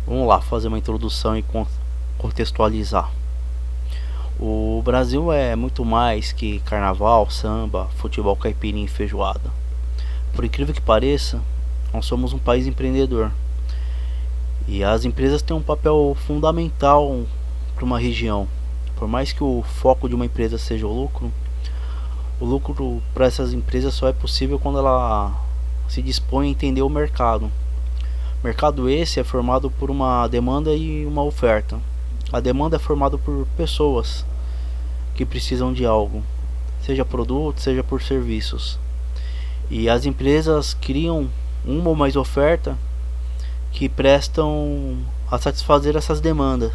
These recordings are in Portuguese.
Vamos lá fazer uma introdução e contextualizar. O Brasil é muito mais que carnaval, samba, futebol caipirinha e feijoada. Por incrível que pareça, nós somos um país empreendedor. E as empresas têm um papel fundamental para uma região. Por mais que o foco de uma empresa seja o lucro para essas empresas só é possível quando ela se dispõe a entender o mercado. Mercado esse é formado por uma demanda e uma oferta. A demanda é formada por pessoas que precisam de algo, seja produto, seja por serviços. E as empresas criam uma ou mais oferta que prestam a satisfazer essas demandas.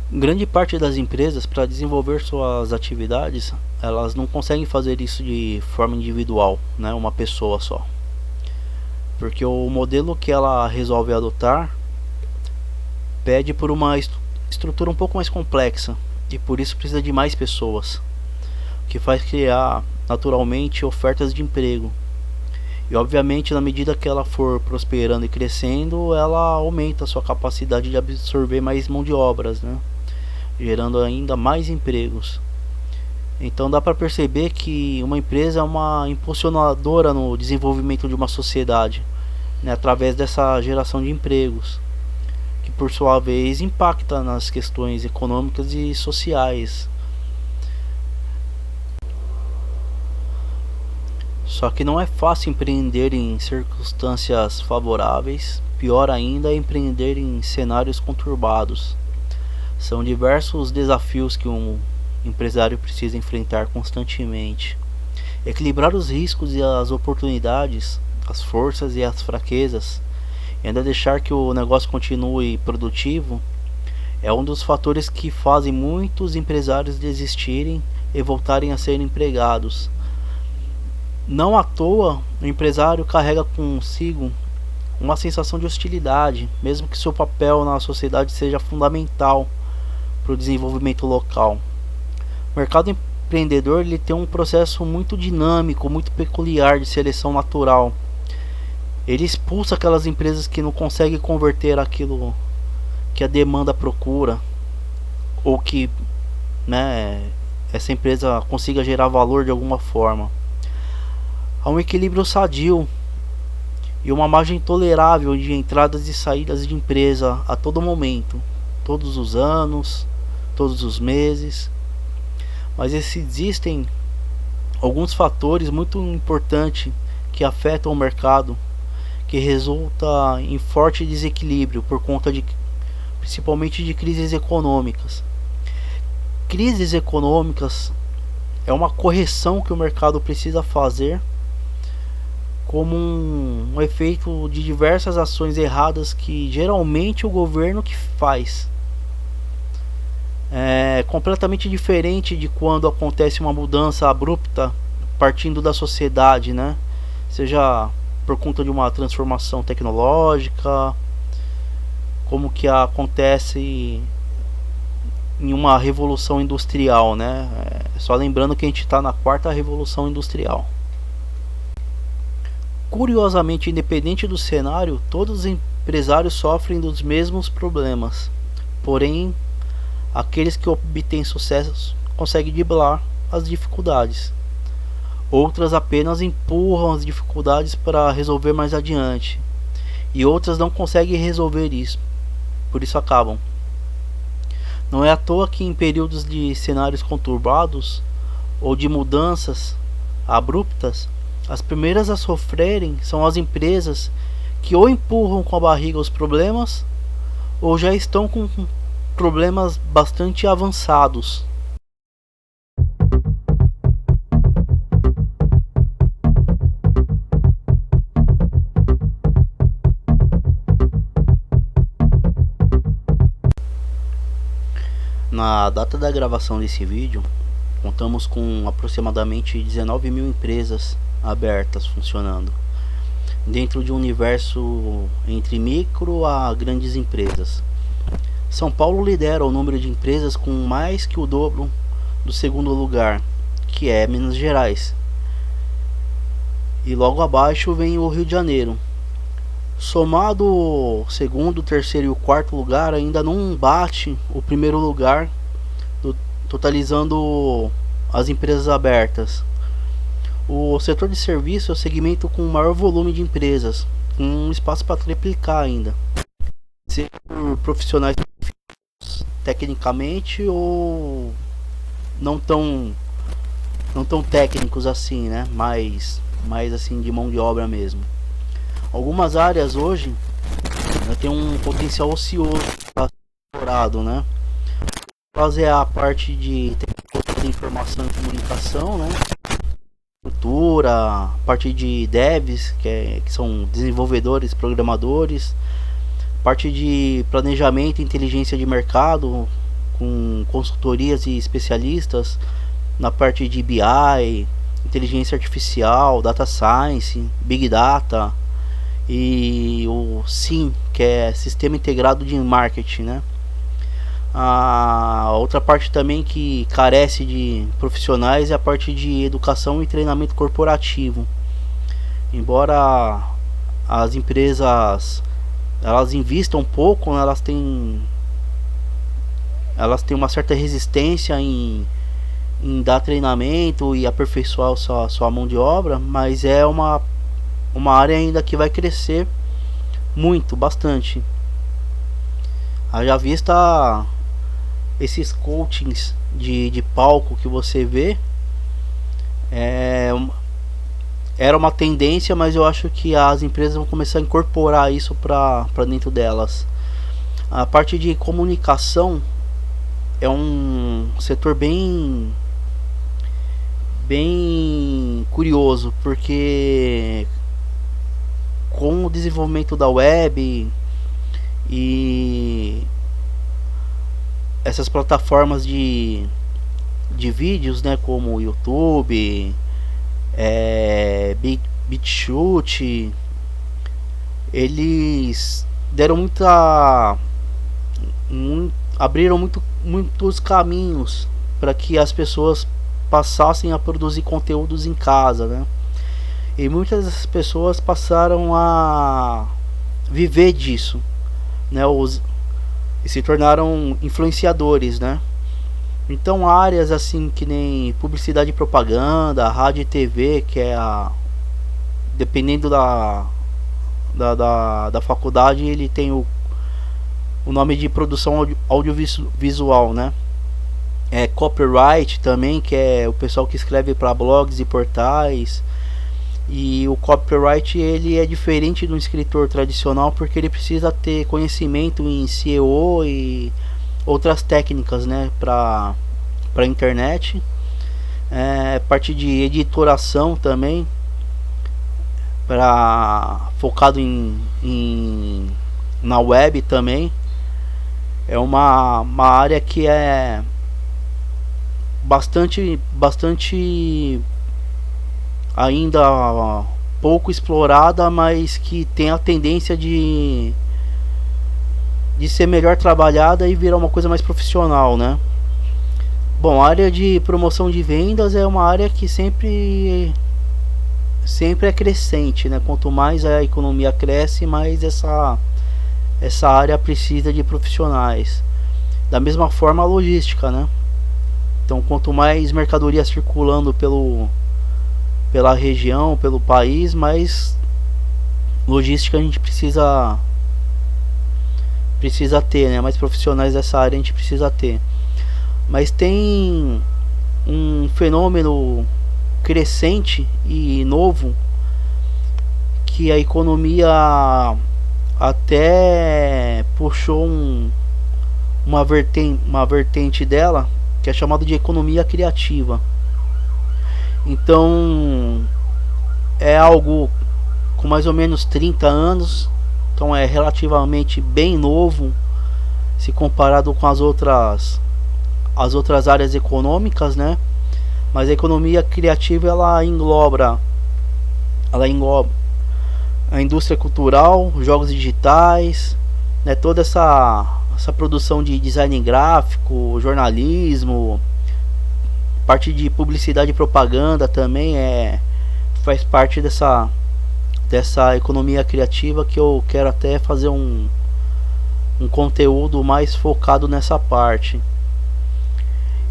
Grande parte das empresas, para desenvolver suas atividades, elas não conseguem fazer isso de forma individual, né, uma pessoa só. Porque o modelo que ela resolve adotar pede por uma estrutura um pouco mais complexa e por isso precisa de mais pessoas, o que faz criar naturalmente ofertas de emprego. E obviamente, na medida que ela for prosperando e crescendo, ela aumenta a sua capacidade de absorver mais mão de obras, né? Gerando ainda mais empregos. Então dá para perceber que uma empresa é uma impulsionadora no desenvolvimento de uma sociedade, né, através dessa geração de empregos, que por sua vez impacta nas questões econômicas e sociais. Só que não é fácil empreender em circunstâncias favoráveis, pior ainda é empreender em cenários conturbados. São diversos desafios que um empresário precisa enfrentar constantemente. Equilibrar os riscos e as oportunidades, as forças e as fraquezas, e ainda deixar que o negócio continue produtivo, é um dos fatores que fazem muitos empresários desistirem e voltarem a ser empregados. Não à toa, o empresário carrega consigo uma sensação de hostilidade, mesmo que seu papel na sociedade seja fundamental para o desenvolvimento local. O mercado empreendedor ele tem um processo muito dinâmico, muito peculiar de seleção natural. Ele expulsa aquelas empresas que não conseguem converter aquilo que a demanda procura, ou que, né, essa empresa consiga gerar valor de alguma forma. Há um equilíbrio sadio e uma margem tolerável de entradas e saídas de empresa a todo momento, todos os anos, todos os meses. Mas existem alguns fatores muito importantes que afetam o mercado, que resulta em forte desequilíbrio por conta de principalmente de crises econômicas. Crises econômicas é uma correção que o mercado precisa fazer como um efeito de diversas ações erradas que geralmente o governo que faz. É completamente diferente de quando acontece uma mudança abrupta partindo da sociedade, né? Seja por conta de uma transformação tecnológica, como que acontece em uma revolução industrial, né? Só lembrando que a gente está na quarta revolução industrial. Curiosamente, independente do cenário, todos os empresários sofrem dos mesmos problemas. Porém, aqueles que obtêm sucesso conseguem driblar as dificuldades. Outras apenas empurram as dificuldades para resolver mais adiante. E outras não conseguem resolver isso. Por isso acabam. Não é à toa que em períodos de cenários conturbados ou de mudanças abruptas, as primeiras a sofrerem são as empresas que ou empurram com a barriga os problemas ou já estão com problemas bastante avançados. Na data da gravação desse vídeo, contamos com aproximadamente 19 mil empresas abertas funcionando, dentro de um universo entre micro a grandes empresas. São Paulo lidera o número de empresas com mais que o dobro do segundo lugar, que é Minas Gerais. E logo abaixo vem o Rio de Janeiro. Somado o segundo, o terceiro e o quarto lugar, ainda não bate o primeiro lugar, totalizando as empresas abertas. O setor de serviço é o segmento com maior volume de empresas, com um espaço para triplicar ainda, seja por profissionais tecnicamente ou não tão técnicos assim, né? Mais assim de mão de obra mesmo. Algumas áreas hoje tem um potencial ocioso explorado, né? Fazer a parte de tecnologia de informação e comunicação, né? Cultura, parte de devs, que são desenvolvedores, programadores, parte de planejamento e inteligência de mercado, com consultorias e especialistas na parte de BI, inteligência artificial, data science, big data, e o SIM, que é Sistema Integrado de Marketing, né? A outra parte também que carece de profissionais é a parte de educação e treinamento corporativo. Embora as empresas elas investam um pouco, né, elas têm uma certa resistência em dar treinamento e aperfeiçoar sua mão de obra, mas é uma área ainda que vai crescer muito, bastante. Haja vista esses coachings de palco que você vê, era uma tendência, mas eu acho que as empresas vão começar a incorporar isso para dentro delas. A parte de comunicação é um setor bem curioso, porque com o desenvolvimento da web e essas plataformas de vídeos, né, como o YouTube, BitChute, eles deram abriram muitos caminhos para que as pessoas passassem a produzir conteúdos em casa, né? E muitas das pessoas passaram a viver disso, né? E se tornaram influenciadores, né? Então áreas assim que nem publicidade e propaganda, rádio e TV, que é dependendo da faculdade, ele tem o nome de produção audiovisual, né? Copyright também, que é o pessoal que escreve para blogs e portais. E o copyright ele é diferente do escritor tradicional, porque ele precisa ter conhecimento em SEO e outras técnicas, né, para internet. Parte de editoração também, focado na web também. É uma área que é bastante ainda pouco explorada, mas que tem a tendência de ser melhor trabalhada e virar uma coisa mais profissional, né? Bom, a área de promoção de vendas é uma área que sempre é crescente, né? Quanto mais a economia cresce, mais essa área precisa de profissionais. Da mesma forma a logística, né? Então, quanto mais mercadoria circulando pela região, pelo país, mais logística a gente precisa ter, né? Mais profissionais dessa área a gente precisa ter. Mas tem um fenômeno crescente e novo, que a economia até puxou uma vertente dela, que é chamado de economia criativa. Então é algo com mais ou menos 30 anos, então é relativamente bem novo se comparado com as outras áreas econômicas, né? Mas a economia criativa ela engloba a indústria cultural, jogos digitais, né? Toda essa produção de design gráfico, jornalismo, parte de publicidade e propaganda também faz parte dessa economia criativa, que eu quero até fazer um conteúdo mais focado nessa parte.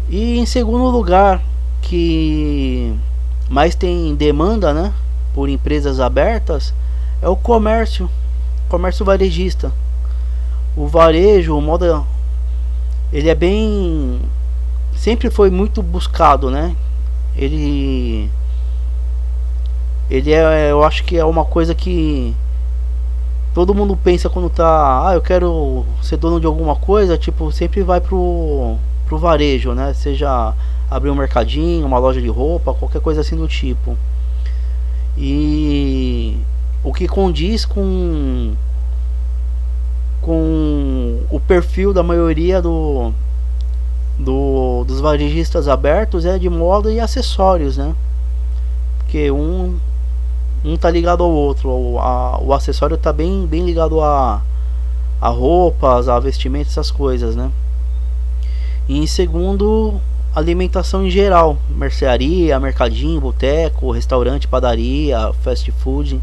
E em segundo lugar, que mais tem demanda, né, por empresas abertas, é o comércio varejista. O varejo, o modo, ele é bem, sempre foi muito buscado, né? Ele é, eu acho que é uma coisa que todo mundo pensa quando tá, eu quero ser dono de alguma coisa, tipo, sempre vai pro varejo, né? Seja abrir um mercadinho, uma loja de roupa, qualquer coisa assim do tipo. E o que condiz com o perfil da maioria dos varejistas abertos é de moda e acessórios, né? Porque um tá ligado ao outro, o acessório tá bem ligado a roupas, a vestimentos, essas coisas, né? E em segundo, alimentação em geral, mercearia, mercadinho, boteco, restaurante, padaria, fast food.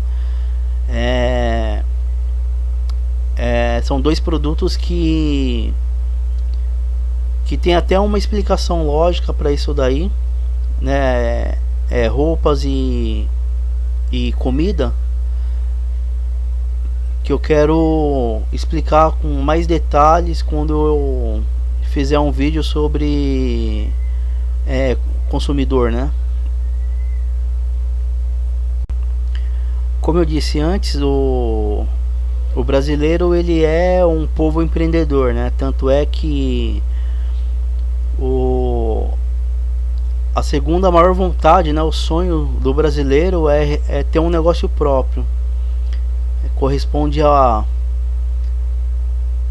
São dois produtos que tem até uma explicação lógica para isso daí, né? Roupas e comida, que eu quero explicar com mais detalhes quando eu fizer um vídeo sobre consumidor, né? Como eu disse antes, o brasileiro, ele é um povo empreendedor, né? Tanto é que a segunda maior vontade, né, o sonho do brasileiro é ter um negócio próprio. Corresponde a,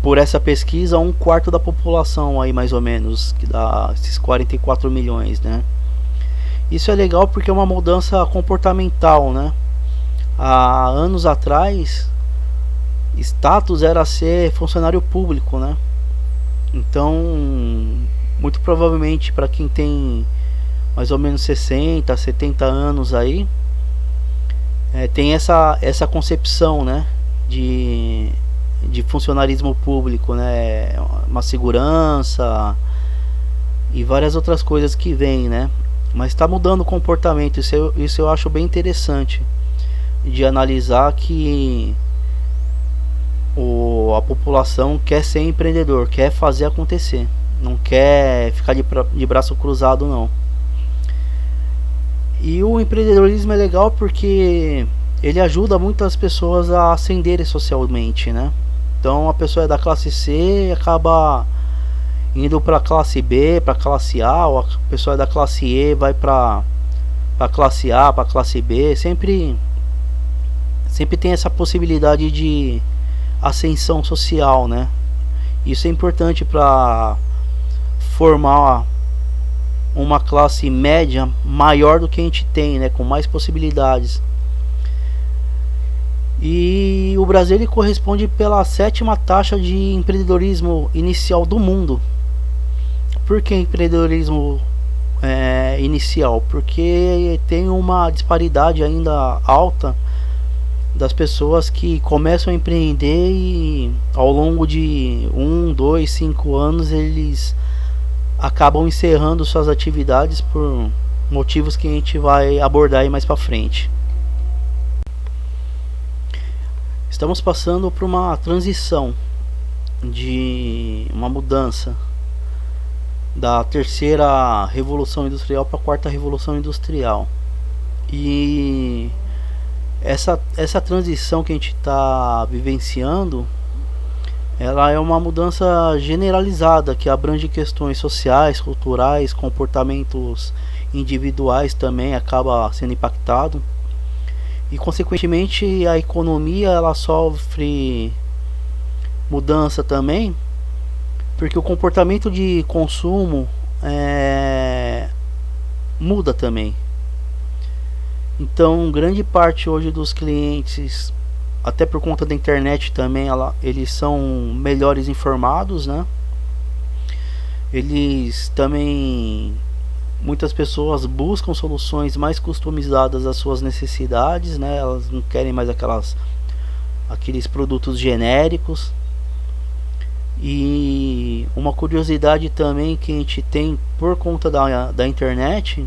por essa pesquisa, a 1/4 da população aí, mais ou menos, que dá esses 44 milhões, né? Isso é legal porque é uma mudança comportamental, né? Há anos atrás, status era ser funcionário público, né? Então, muito provavelmente para quem tem mais ou menos 60, 70 anos aí, tem essa concepção, né, de funcionarismo público, né? Uma segurança e várias outras coisas que vêm, né? Mas está mudando o comportamento. Isso eu acho bem interessante de analisar, que a população quer ser empreendedor, quer fazer acontecer, não quer ficar de braço cruzado, não. E o empreendedorismo é legal porque ele ajuda muitas pessoas a ascenderem socialmente, né? Então a pessoa é da classe C e acaba indo para a classe B, para a classe A, ou a pessoa é da classe E vai para a classe A, para a classe B. Sempre tem essa possibilidade de ascensão social, né? Isso é importante para formar uma classe média maior do que a gente tem, né? Com mais possibilidades. E o Brasil, ele corresponde pela 7ª taxa de empreendedorismo inicial do mundo. Por que empreendedorismo inicial? Porque tem uma disparidade ainda alta das pessoas que começam a empreender e ao longo de 1, 2, 5 anos eles acabam encerrando suas atividades por motivos que a gente vai abordar aí mais para frente. Estamos passando por uma transição, de uma mudança da 3ª revolução industrial para a 4ª revolução industrial. E essa transição que a gente está vivenciando, ela é uma mudança generalizada que abrange questões sociais, culturais, comportamentos individuais também acaba sendo impactado. E consequentemente a economia, ela sofre mudança também, porque o comportamento de consumo muda também. Então grande parte hoje dos clientes, até por conta da internet também, eles são melhores informados, né? Eles também muitas pessoas buscam soluções mais customizadas às suas necessidades, né? Elas não querem mais aqueles produtos genéricos. E uma curiosidade também que a gente tem por conta da internet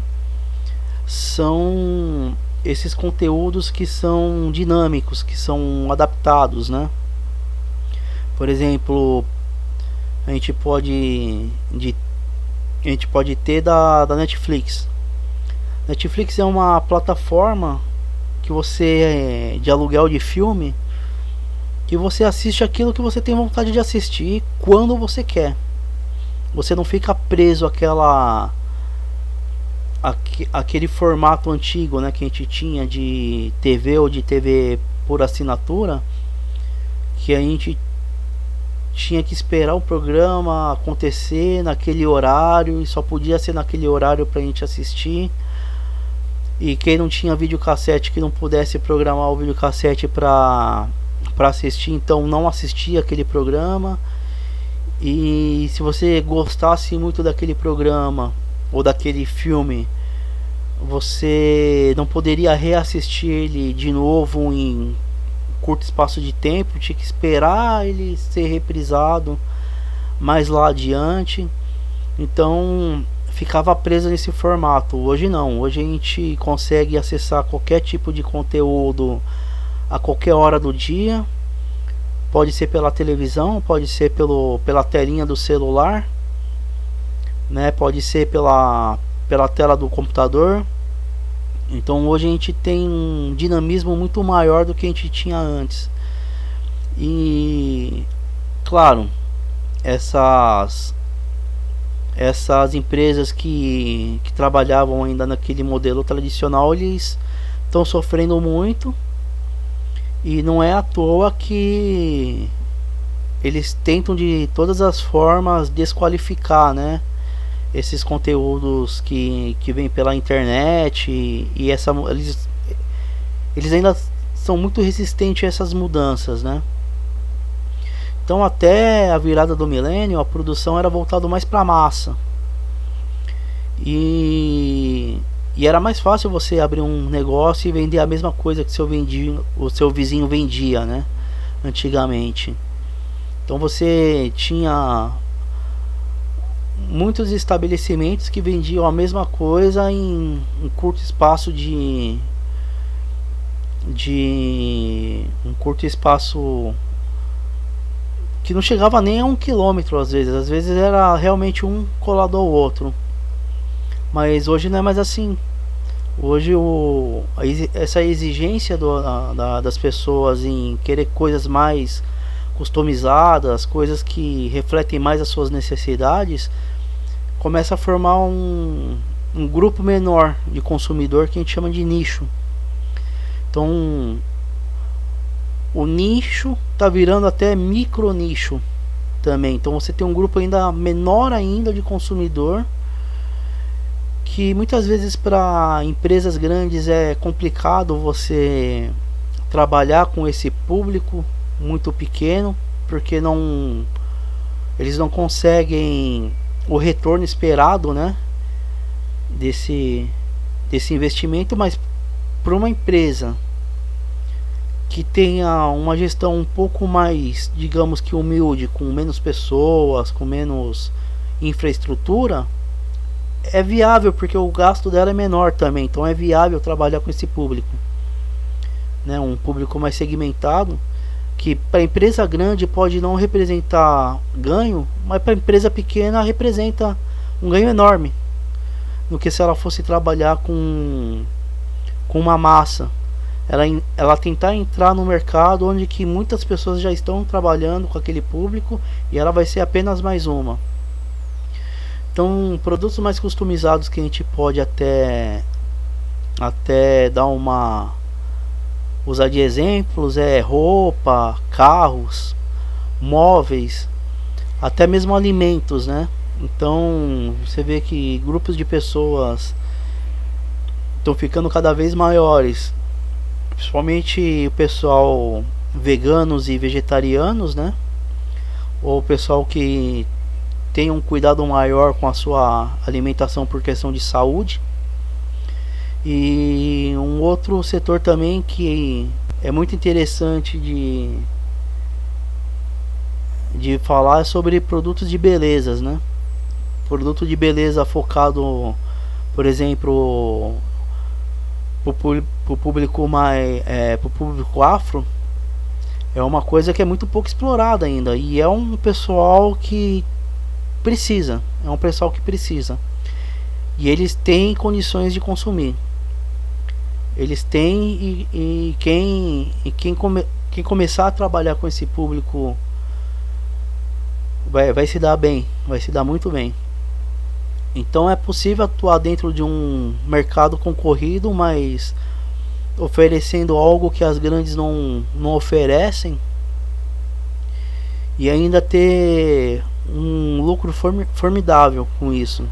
são esses conteúdos que são dinâmicos, que são adaptados, né? Por exemplo, a gente pode ter da Netflix. Netflix é uma plataforma que você de aluguel de filme, que você assiste aquilo que você tem vontade de assistir quando você quer. Você não fica preso àquele formato antigo, né, que a gente tinha de TV ou de TV por assinatura, que a gente tinha que esperar o programa acontecer naquele horário e só podia ser naquele horário pra gente assistir. E quem não tinha videocassete, que não pudesse programar o videocassete para assistir, então não assistia aquele programa. E se você gostasse muito daquele programa ou daquele filme, você não poderia reassistir ele de novo em curto espaço de tempo, tinha que esperar ele ser reprisado mais lá adiante. Então ficava preso nesse formato. Hoje não, hoje a gente consegue acessar qualquer tipo de conteúdo a qualquer hora do dia. Pode ser pela televisão, pode ser pela telinha do celular, né? Pode ser pela tela do computador. Então hoje a gente tem um dinamismo muito maior do que a gente tinha antes. E claro, essas empresas que trabalhavam ainda naquele modelo tradicional, eles estão sofrendo muito. E não é à toa que eles tentam de todas as formas desqualificar, né, esses conteúdos que vêm pela internet. E eles ainda são muito resistentes a essas mudanças, né? Então até a virada do milênio a produção era voltada mais para massa. E era mais fácil você abrir um negócio e vender a mesma coisa que o seu vizinho vendia, né? Antigamente. Então você tinha muitos estabelecimentos que vendiam a mesma coisa em um curto espaço um curto espaço que não chegava nem a 1 quilômetro às vezes era realmente um colado ao outro. Mas hoje não é mais assim. Hoje essa exigência das pessoas em querer coisas mais customizadas, coisas que refletem mais as suas necessidades, começa a formar um grupo menor de consumidor que a gente chama de nicho. Então o nicho está virando até micro nicho também. Então você tem um grupo ainda menor ainda de consumidor, que muitas vezes para empresas grandes é complicado você trabalhar com esse público muito pequeno, porque eles não conseguem o retorno esperado, né, desse investimento. Mas para uma empresa que tenha uma gestão um pouco mais, digamos que humilde, com menos pessoas, com menos infraestrutura, é viável, porque o gasto dela é menor também. Então é viável trabalhar com esse público, né? Um público mais segmentado, que para empresa grande pode não representar ganho, mas para empresa pequena representa um ganho enorme, do que se ela fosse trabalhar com uma massa. Ela tentar entrar no mercado onde que muitas pessoas já estão trabalhando com aquele público, e ela vai ser apenas mais uma. Então, produtos mais customizados que a gente pode até usar de exemplos é roupa, carros, móveis, até mesmo alimentos, né? Então, você vê que grupos de pessoas estão ficando cada vez maiores, principalmente o pessoal veganos e vegetarianos, né? Ou o pessoal que tenha um cuidado maior com a sua alimentação por questão de saúde. E um outro setor também que é muito interessante de falar é sobre produtos de belezas, né? Produto de beleza focado, por exemplo, pro público mais, pro público afro, é uma coisa que é muito pouco explorada ainda, e é um pessoal que precisa, e eles têm condições de consumir. Eles têm, quem começar a trabalhar com esse público vai se dar bem, vai se dar muito bem. Então é possível atuar dentro de um mercado concorrido, mas oferecendo algo que as grandes não oferecem, e ainda ter um lucro formidável com isso.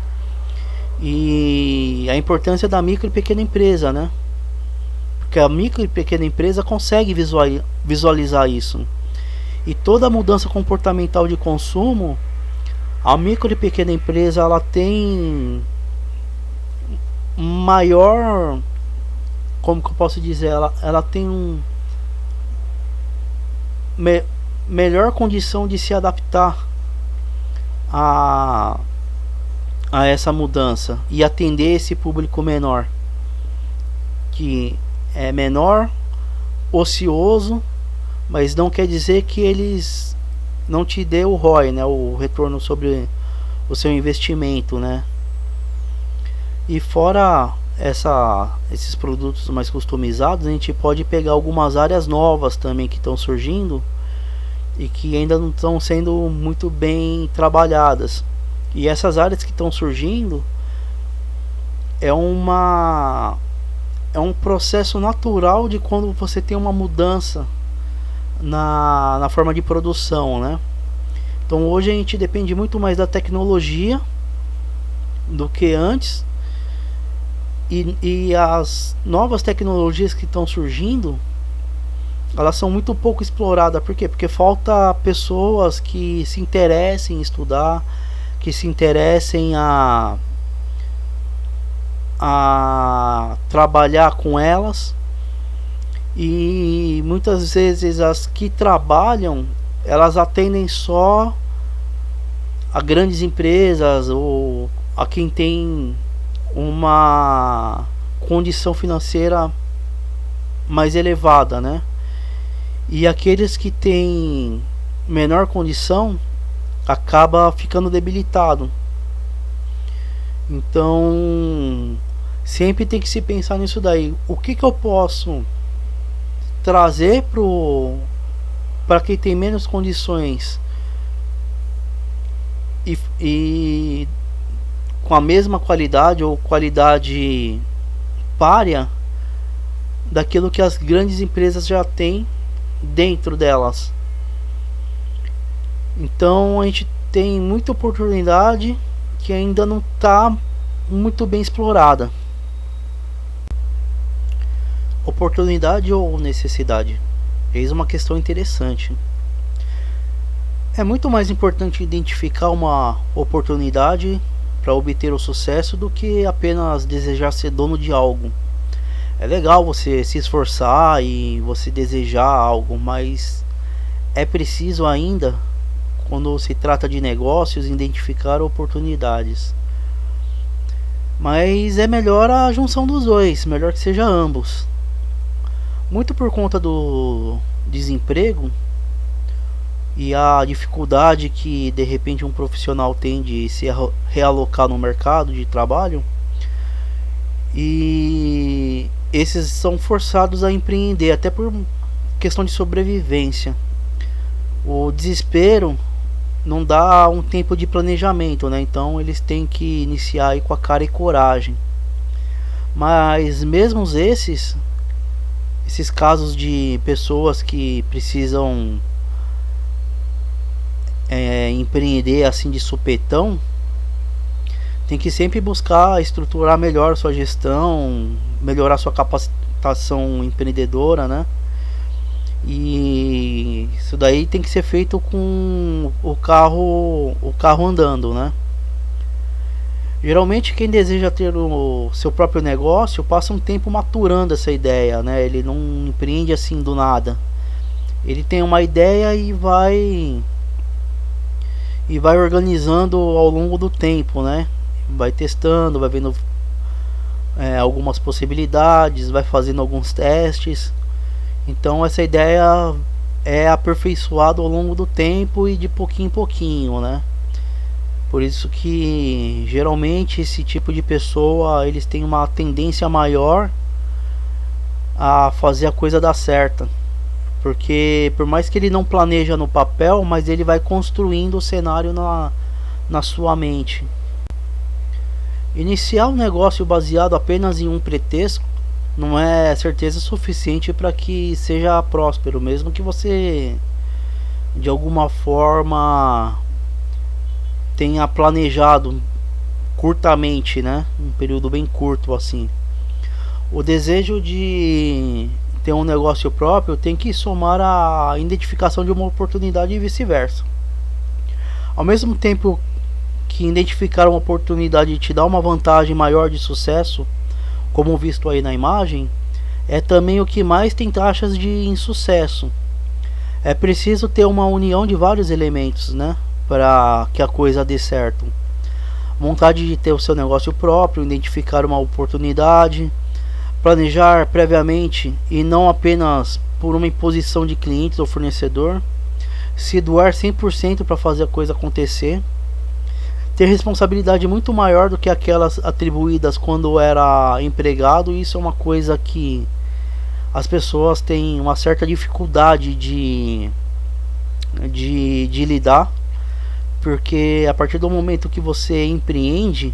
E a importância da micro e pequena empresa, né? Porque a micro e pequena empresa consegue visualizar isso. E toda mudança comportamental de consumo, a micro e pequena empresa ela tem maior, como que eu posso dizer, ela tem melhor condição de se adaptar a essa mudança e atender esse público menor, que é menor, ocioso, mas não quer dizer que eles não te dê o ROI, né, o retorno sobre o seu investimento, né? E fora esses produtos mais customizados, a gente pode pegar algumas áreas novas também que estão surgindo e que ainda não estão sendo muito bem trabalhadas. E essas áreas que estão surgindo é um processo natural de quando você tem uma mudança na forma de produção, né? Então hoje a gente depende muito mais da tecnologia do que antes, e as novas tecnologias que estão surgindo, elas são muito pouco exploradas. Por quê? Porque falta pessoas que se interessem em estudar, que se interessem a trabalhar com elas. E muitas vezes as que trabalham, elas atendem só a grandes empresas ou a quem tem uma condição financeira mais elevada, né? E aqueles que têm menor condição acaba ficando debilitado. Então sempre tem que se pensar nisso daí. O que eu posso trazer para quem tem menos condições e com a mesma qualidade ou qualidade párea daquilo que as grandes empresas já têm dentro delas. Então a gente tem muita oportunidade que ainda não está muito bem explorada. Oportunidade ou necessidade? Eis uma questão interessante. É muito mais importante identificar uma oportunidade para obter o sucesso do que apenas desejar ser dono de algo. É legal você se esforçar e você desejar algo, mas é preciso ainda, quando se trata de negócios, identificar oportunidades. Mas é melhor a junção dos dois, melhor que seja ambos. Muito por conta do desemprego e a dificuldade que de repente um profissional tem de se realocar no mercado de trabalho, e esses são forçados a empreender até por questão de sobrevivência. O desespero não dá um tempo de planejamento, né? Então eles têm que iniciar aí com a cara e coragem. Mas mesmo esses casos de pessoas que precisam empreender assim de supetão, tem que sempre buscar estruturar melhor sua gestão, melhorar sua capacitação empreendedora, né? E isso daí tem que ser feito com o carro andando, né? Geralmente quem deseja ter o seu próprio negócio passa um tempo maturando essa ideia, né? Ele não empreende assim do nada. Ele tem uma ideia e vai organizando ao longo do tempo, né? Vai testando, vai vendo algumas possibilidades, vai fazendo alguns testes. Então essa ideia é aperfeiçoada ao longo do tempo e de pouquinho em pouquinho, né? Por isso que geralmente esse tipo de pessoa, eles têm uma tendência maior a fazer a coisa dar certo. Porque por mais que ele não planeja no papel, mas ele vai construindo o cenário na sua mente. Iniciar um negócio baseado apenas em um pretexto não é certeza suficiente para que seja próspero, mesmo que você de alguma forma tenha planejado curtamente, né? Um período bem curto assim. O desejo de ter um negócio próprio tem que somar a identificação de uma oportunidade e vice-versa. Ao mesmo tempo que identificar uma oportunidade te dá uma vantagem maior de sucesso, como visto aí na imagem, é também o que mais tem taxas de insucesso. É preciso ter uma união de vários elementos, né, para que a coisa dê certo. Vontade de ter o seu negócio próprio, identificar uma oportunidade, planejar previamente e não apenas por uma imposição de clientes ou fornecedor, se doar 100% para fazer a coisa acontecer, ter responsabilidade muito maior do que aquelas atribuídas quando era empregado. Isso é uma coisa que as pessoas têm uma certa dificuldade de lidar, porque a partir do momento que você empreende,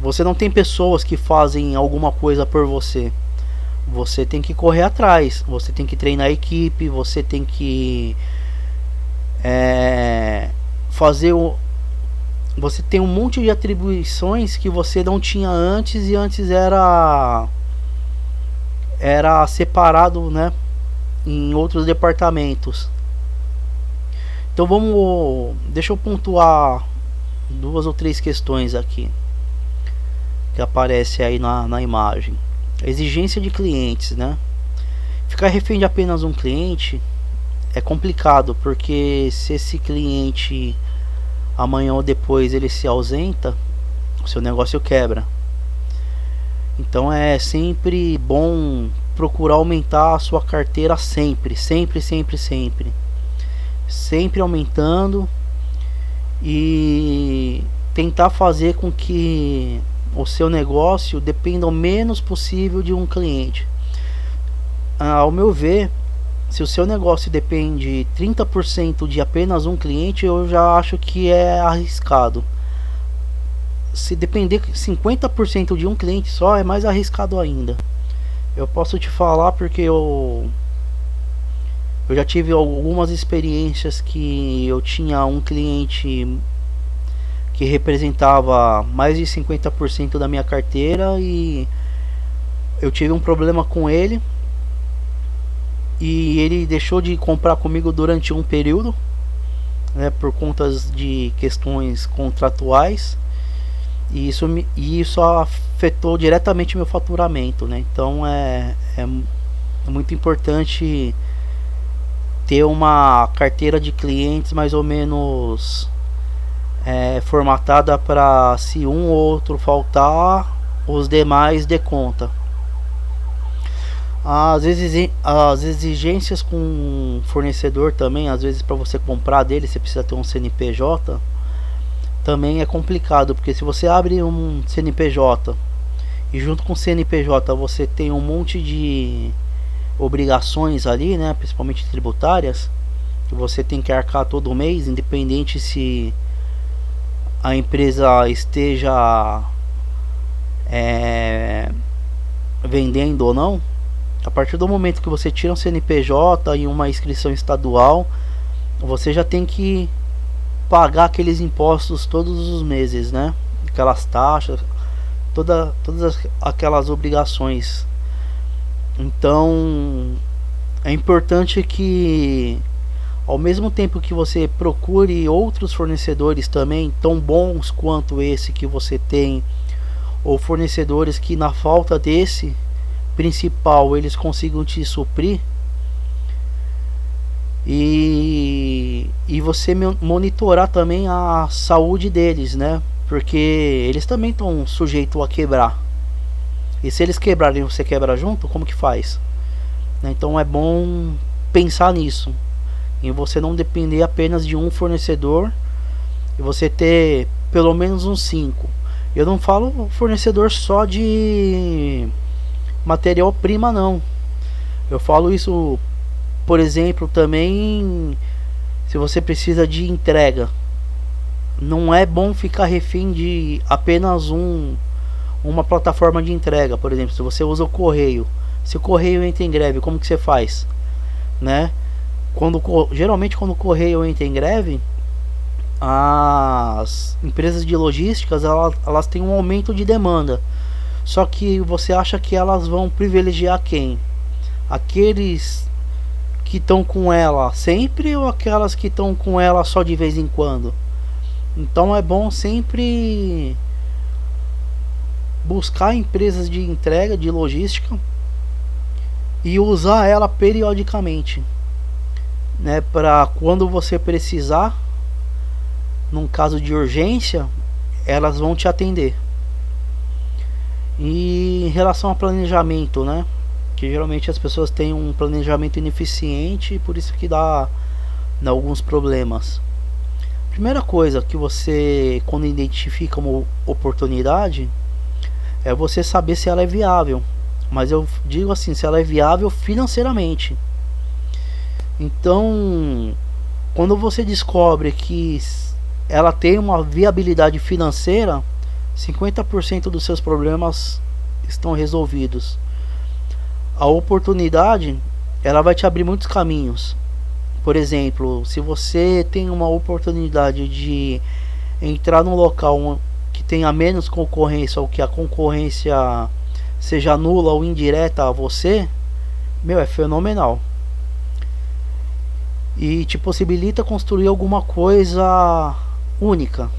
você não tem pessoas que fazem alguma coisa por você. Você tem que correr atrás, você tem que treinar a equipe, você tem que você tem um monte de atribuições que você não tinha antes, e antes era separado, né, em outros departamentos. Então deixa eu pontuar 2 ou 3 questões aqui que aparece aí na imagem. Exigência de clientes, né? Ficar refém de apenas um cliente é complicado, porque se esse cliente amanhã ou depois ele se ausenta, o seu negócio quebra. Então é sempre bom procurar aumentar a sua carteira sempre aumentando, e tentar fazer com que o seu negócio dependa o menos possível de um cliente. Ao meu ver, se o seu negócio depende 30% de apenas um cliente, eu já acho que é arriscado. Se depender 50% de um cliente só, é mais arriscado ainda. Eu posso te falar porque eu já tive algumas experiências que eu tinha um cliente que representava mais de 50% da minha carteira, e eu tive um problema com ele, e ele deixou de comprar comigo durante um período, né, por contas de questões contratuais, e isso afetou diretamente meu faturamento, né? Então é muito importante ter uma carteira de clientes mais ou menos formatada para, se um ou outro faltar, os demais dê conta. As exigências com um fornecedor também, às vezes para você comprar dele você precisa ter um CNPJ, também é complicado, porque se você abre um CNPJ e junto com o CNPJ você tem um monte de obrigações ali, né, principalmente tributárias, que você tem que arcar todo mês, independente se a empresa esteja vendendo ou não. A partir do momento que você tira um CNPJ e uma inscrição estadual, você já tem que pagar aqueles impostos todos os meses, né? Aquelas taxas, todas aquelas obrigações. Então é importante que, ao mesmo tempo que você procure outros fornecedores também tão bons quanto esse que você tem, ou fornecedores que, na falta desse principal, eles consigam te suprir, e você monitorar também a saúde deles, né? Porque eles também estão sujeitos a quebrar. E se eles quebrarem, você quebra junto, como que faz? Então é bom pensar nisso, em você não depender apenas de um fornecedor e você ter pelo menos uns 5. Eu não falo fornecedor só de material-prima, não. Eu falo isso, por exemplo, também se você precisa de entrega. Não é bom ficar refém de apenas uma plataforma de entrega. Por exemplo, se você usa o correio, se o correio entra em greve, como que você faz, né? Geralmente quando o correio entra em greve, as empresas de logísticas elas têm um aumento de demanda. Só que você acha que elas vão privilegiar quem? Aqueles que estão com ela sempre, ou aquelas que estão com ela só de vez em quando? Então é bom sempre buscar empresas de entrega, de logística, e usar ela periodicamente, né, para quando você precisar, num caso de urgência, elas vão te atender. E em relação ao planejamento, né, que geralmente as pessoas têm um planejamento ineficiente, por isso que dá alguns problemas. Primeira coisa que você, quando identifica uma oportunidade, é você saber se ela é viável. Mas eu digo assim, se ela é viável financeiramente. Então, quando você descobre que ela tem uma viabilidade financeira, 50% dos seus problemas estão resolvidos. A oportunidade, ela vai te abrir muitos caminhos. Por exemplo, se você tem uma oportunidade de entrar num local que tenha menos concorrência, ou que a concorrência seja nula ou indireta a você, é fenomenal. E te possibilita construir alguma coisa única.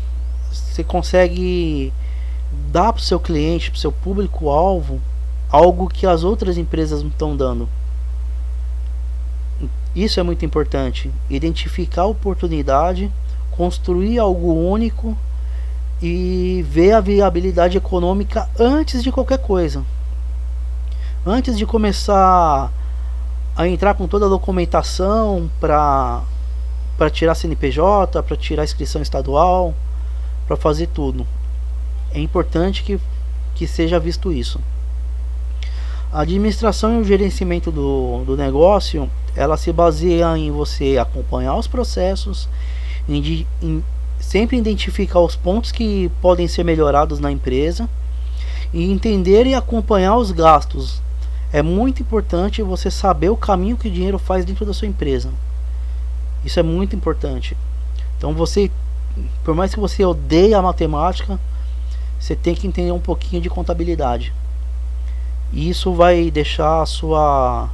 Você consegue dar para o seu cliente, para o seu público-alvo, algo que as outras empresas não estão dando. Isso é muito importante. Identificar a oportunidade, construir algo único e ver a viabilidade econômica antes de qualquer coisa. Antes de começar a entrar com toda a documentação para tirar CNPJ, para tirar inscrição estadual, para fazer tudo. É importante que seja visto isso. A administração e o gerenciamento do negócio, ela se baseia em você acompanhar os processos, em sempre identificar os pontos que podem ser melhorados na empresa e entender e acompanhar os gastos. É muito importante você saber o caminho que o dinheiro faz dentro da sua empresa. Isso é muito importante. Então você, por mais que você odeie a matemática, você tem que entender um pouquinho de contabilidade. E isso vai deixar a sua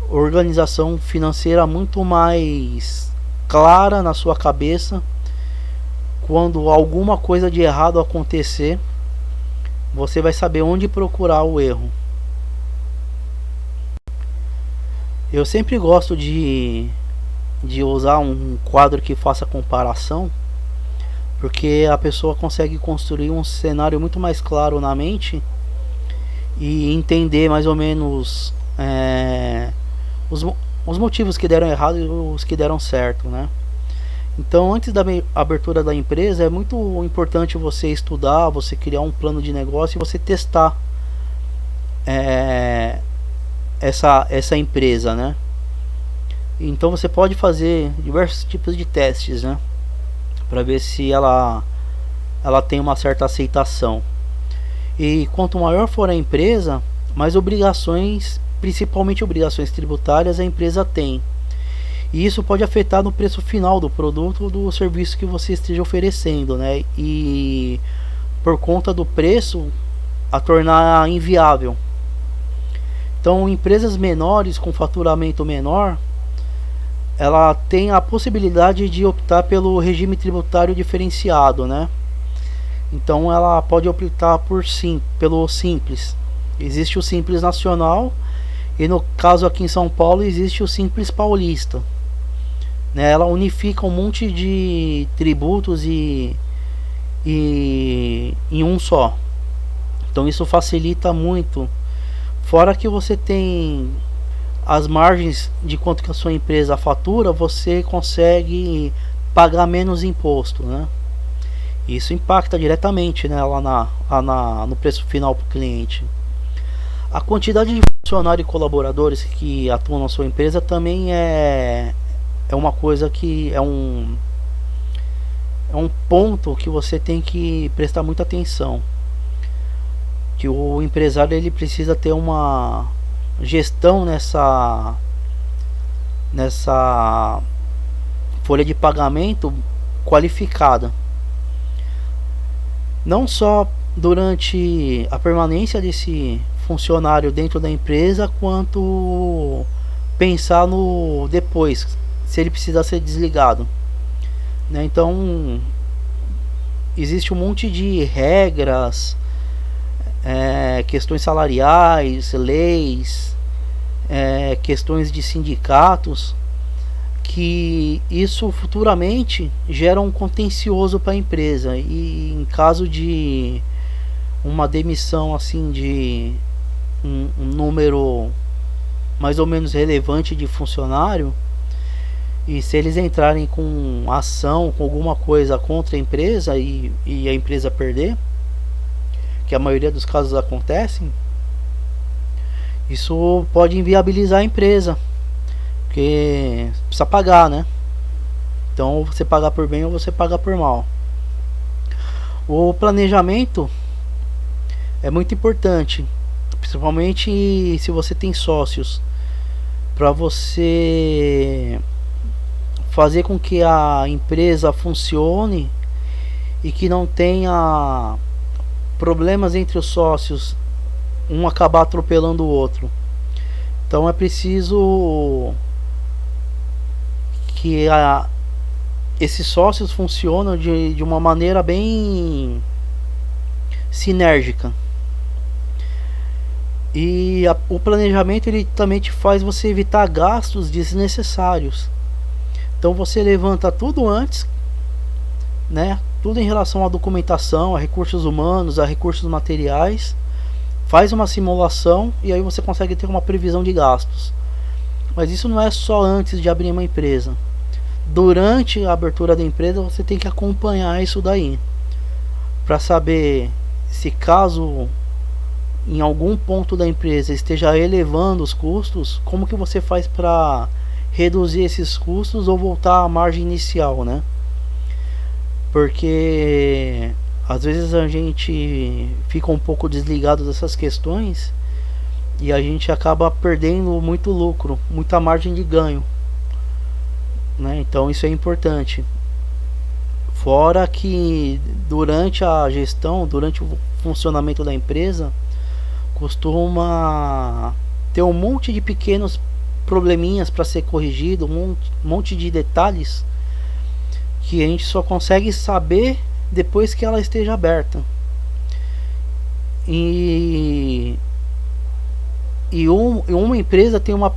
organização financeira muito mais clara na sua cabeça. Quando alguma coisa de errado acontecer, você vai saber onde procurar o erro. Eu sempre gosto de usar um quadro que faça comparação, porque a pessoa consegue construir um cenário muito mais claro na mente e entender mais ou menos os motivos que deram errado e os que deram certo, né? Então, antes da abertura da empresa, é muito importante você estudar, você criar um plano de negócio e você testar essa empresa, né? Então você pode fazer diversos tipos de testes, né, para ver se ela tem uma certa aceitação. E quanto maior for a empresa, mais obrigações, principalmente obrigações tributárias, a empresa tem. E isso pode afetar no preço final do produto ou do serviço que você esteja oferecendo, né? E por conta do preço, a tornar inviável. Então, empresas menores com faturamento menor, ela tem a possibilidade de optar pelo regime tributário diferenciado, né? Então, ela pode optar pelo Simples. Existe o Simples Nacional e, no caso aqui em São Paulo, existe o Simples Paulista, né? Ela unifica um monte de tributos e em um só. Então isso facilita muito. Fora que você tem as margens de quanto que a sua empresa fatura, você consegue pagar menos imposto, né? Isso impacta diretamente, né, no preço final para o cliente. A quantidade de funcionários e colaboradores que atuam na sua empresa também é uma coisa que é um ponto que você tem que prestar muita atenção. Que o empresário ele precisa ter uma gestão nessa folha de pagamento qualificada. Não só durante a permanência desse funcionário dentro da empresa, quanto pensar no depois, se ele precisar ser desligado, né? Então existe um monte de regras, questões salariais, leis, questões de sindicatos, que isso futuramente gera um contencioso para a empresa, e em caso de uma demissão assim de um número mais ou menos relevante de funcionário, e se eles entrarem com ação, com alguma coisa contra a empresa e a empresa perder, que a maioria dos casos acontecem, isso pode inviabilizar a empresa, porque precisa pagar, né? Então, ou você pagar por bem ou você pagar por mal. O planejamento é muito importante, principalmente se você tem sócios, para você fazer com que a empresa funcione e que não tenha problemas entre os sócios, um acabar atropelando o outro. Então é preciso que esses sócios funcionam de uma maneira bem sinérgica. E o planejamento ele também te faz você evitar gastos desnecessários. Então você levanta tudo antes, né? Tudo em relação à documentação, a recursos humanos, a recursos materiais. Faz uma simulação e aí você consegue ter uma previsão de gastos. Mas isso não é só antes de abrir uma empresa. Durante a abertura da empresa você tem que acompanhar isso daí, para saber se caso em algum ponto da empresa esteja elevando os custos, como que você faz para reduzir esses custos ou voltar à margem inicial, né? Porque às vezes a gente fica um pouco desligado dessas questões e a gente acaba perdendo muito lucro, muita margem de ganho, né? Então isso é importante. Fora que durante a gestão, durante o funcionamento da empresa, costuma ter um monte de pequenos probleminhas para ser corrigido, um monte de detalhes que a gente só consegue saber depois que ela esteja aberta. E uma empresa tem uma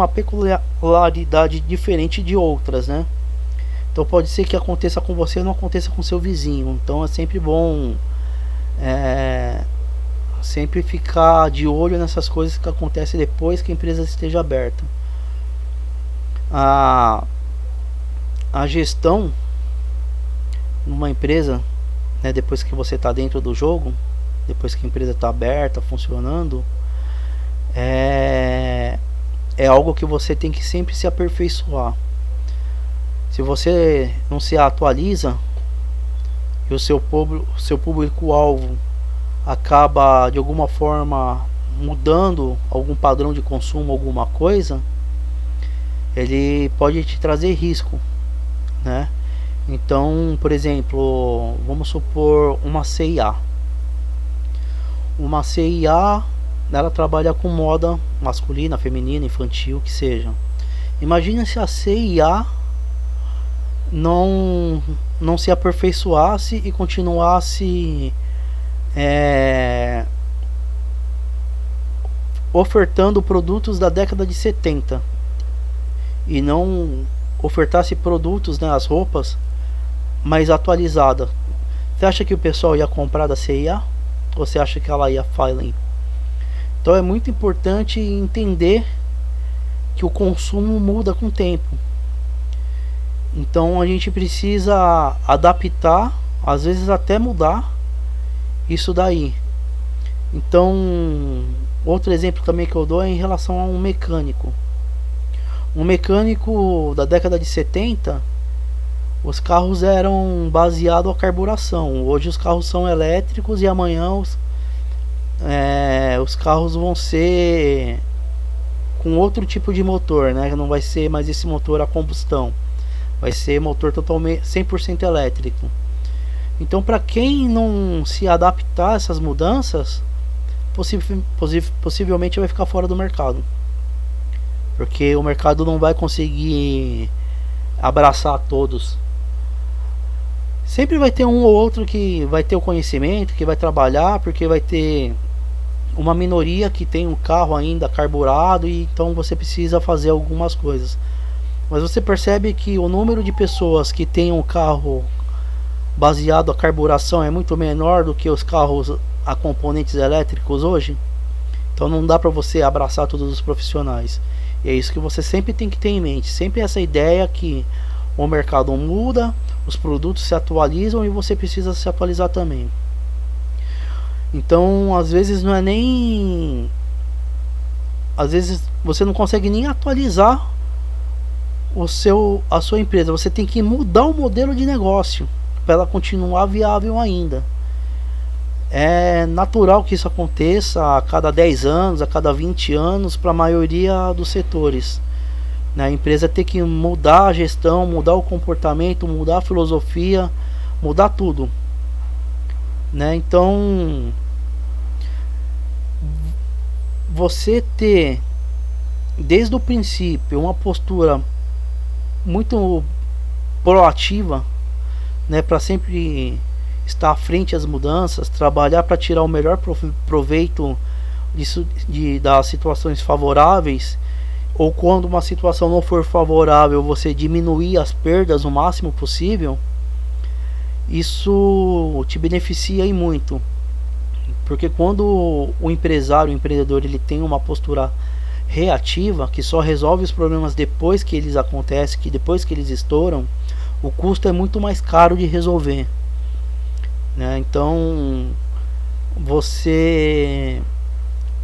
peculiaridade diferente de outras, né? Então pode ser que aconteça com você e não aconteça com seu vizinho. Então é sempre bom sempre ficar de olho nessas coisas que acontecem depois que a empresa esteja aberta. A gestão numa empresa, né, depois que você está dentro do jogo, depois que a empresa está aberta, funcionando, é algo que você tem que sempre se aperfeiçoar. Se você não se atualiza e o seu público-alvo acaba de alguma forma mudando algum padrão de consumo, alguma coisa, ele pode te trazer risco, né? Então, por exemplo, vamos supor uma CIA. Uma CIA ela trabalha com moda masculina, feminina, infantil, que seja. Imagina se a CIA não se aperfeiçoasse e continuasse ofertando produtos da década de 70 e não ofertasse produtos, né, as roupas mais atualizadas. Você acha que o pessoal ia comprar da CIA? Ou você acha que ela ia falir? Então é muito importante entender que o consumo muda com o tempo. Então a gente precisa adaptar, às vezes até mudar isso daí. Então, outro exemplo também que eu dou é em relação a um mecânico. Um mecânico da década de 70, os carros eram baseados a carburação. Hoje os carros são elétricos e amanhã os carros vão ser com outro tipo de motor, né? Não vai ser mais esse motor a combustão, vai ser motor totalmente 100% elétrico. Então, para quem não se adaptar a essas mudanças, possivelmente vai ficar fora do mercado, porque o mercado não vai conseguir abraçar todos. Sempre vai ter um ou outro que vai ter o conhecimento, que vai trabalhar, porque vai ter uma minoria que tem um carro ainda carburado, e então você precisa fazer algumas coisas. Mas você percebe que o número de pessoas que tem um carro baseado a carburação é muito menor do que os carros a componentes elétricos hoje. Então não dá para você abraçar todos os profissionais. E é isso que você sempre tem que ter em mente. Sempre essa ideia que o mercado muda, os produtos se atualizam e você precisa se atualizar também. Então, às vezes não é nem... Às vezes você não consegue nem atualizar a sua empresa. Você tem que mudar o modelo de negócio para ela continuar viável ainda. É natural que isso aconteça a cada 10 anos, a cada 20 anos para a maioria dos setores. A empresa tem que mudar a gestão, mudar o comportamento, mudar a filosofia, mudar tudo. Então, você ter desde o princípio uma postura muito proativa, para sempre estar à frente às mudanças, trabalhar para tirar o melhor proveito das situações favoráveis, ou quando uma situação não for favorável, você diminuir as perdas o máximo possível. Isso te beneficia e muito, porque quando o empresário, o empreendedor, ele tem uma postura reativa, que só resolve os problemas depois que eles acontecem, que depois que eles estouram, o custo é muito mais caro de resolver. Então, você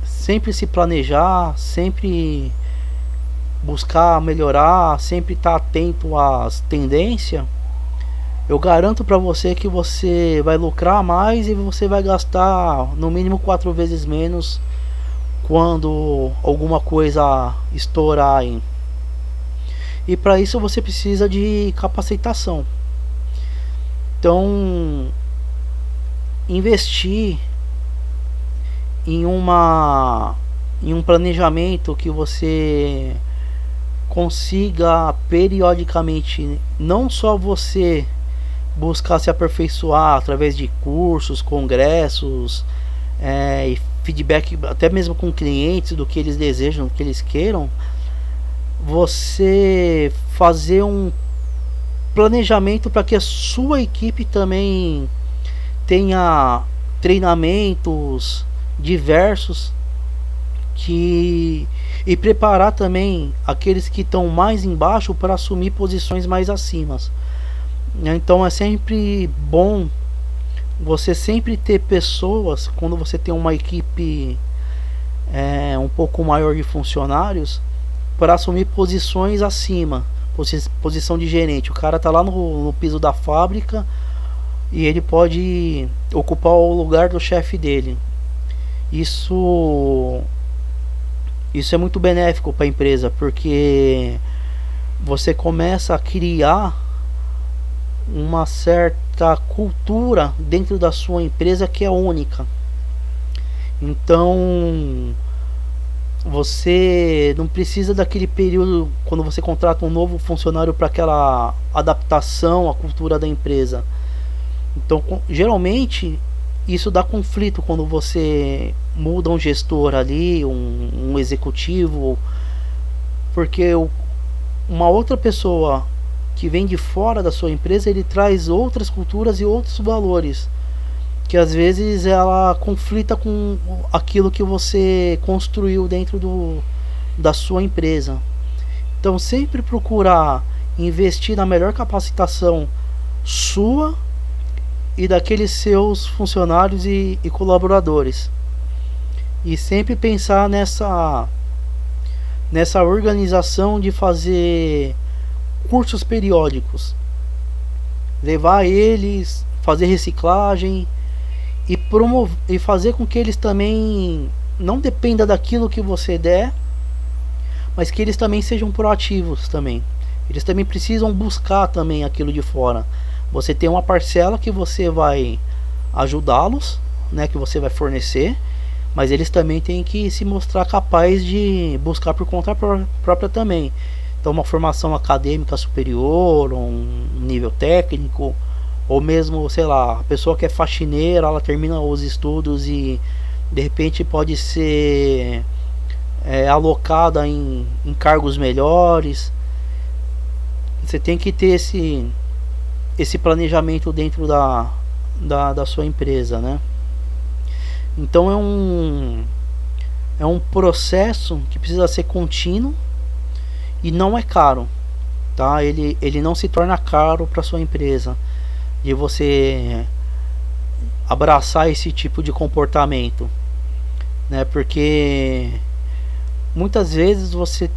sempre se planejar, sempre buscar melhorar, sempre estar atento às tendências, eu garanto para você que você vai lucrar mais e você vai gastar no mínimo 4 vezes menos quando alguma coisa estourar aí. E para isso você precisa de capacitação. Então, investir em um planejamento que você consiga periodicamente, não só você buscar se aperfeiçoar através de cursos, congressos, e feedback até mesmo com clientes do que eles desejam, do que eles queiram, você fazer um planejamento para que a sua equipe também tenha treinamentos diversos, e preparar também aqueles que estão mais embaixo para assumir posições mais acima. Então é sempre bom você sempre ter pessoas, quando você tem uma equipe um pouco maior de funcionários, para assumir posições acima, posição de gerente. O cara tá lá no piso da fábrica e ele pode ocupar o lugar do chefe dele. Isso é muito benéfico para a empresa, porque você começa a criar uma certa cultura dentro da sua empresa que é única. Então você não precisa daquele período quando você contrata um novo funcionário para aquela adaptação à cultura da empresa. Então, geralmente isso dá conflito quando você muda um gestor ali, um executivo, porque uma outra pessoa que vem de fora da sua empresa, ele traz outras culturas e outros valores que às vezes ela conflita com aquilo que você construiu dentro da sua empresa. Então sempre procurar investir na melhor capacitação sua e daqueles seus funcionários e colaboradores. E sempre pensar nessa organização de fazer cursos periódicos. Levar eles, fazer reciclagem e promover e fazer com que eles também não dependa daquilo que você der, mas que eles também sejam proativos também. Eles também precisam buscar também aquilo de fora. Você tem uma parcela que você vai ajudá-los, né, que você vai fornecer, mas eles também têm que se mostrar capazes de buscar por conta própria também. Então uma formação acadêmica superior, um nível técnico, ou mesmo, sei lá, a pessoa que é faxineira, ela termina os estudos e de repente pode ser alocada em cargos melhores. Você tem que ter esse planejamento dentro da sua empresa, né? Então é um processo que precisa ser contínuo e não é caro, tá? Ele não se torna caro para sua empresa de você abraçar esse tipo de comportamento, né? Porque muitas vezes você,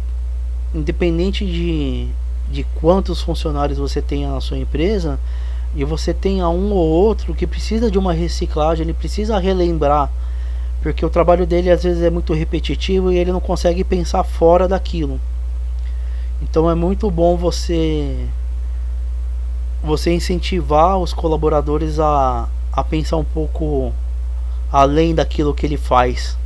independente de quantos funcionários você tenha na sua empresa, e você tenha um ou outro que precisa de uma reciclagem, ele precisa relembrar, porque o trabalho dele às vezes é muito repetitivo e ele não consegue pensar fora daquilo. Então é muito bom você incentivar os colaboradores a pensar um pouco além daquilo que ele faz.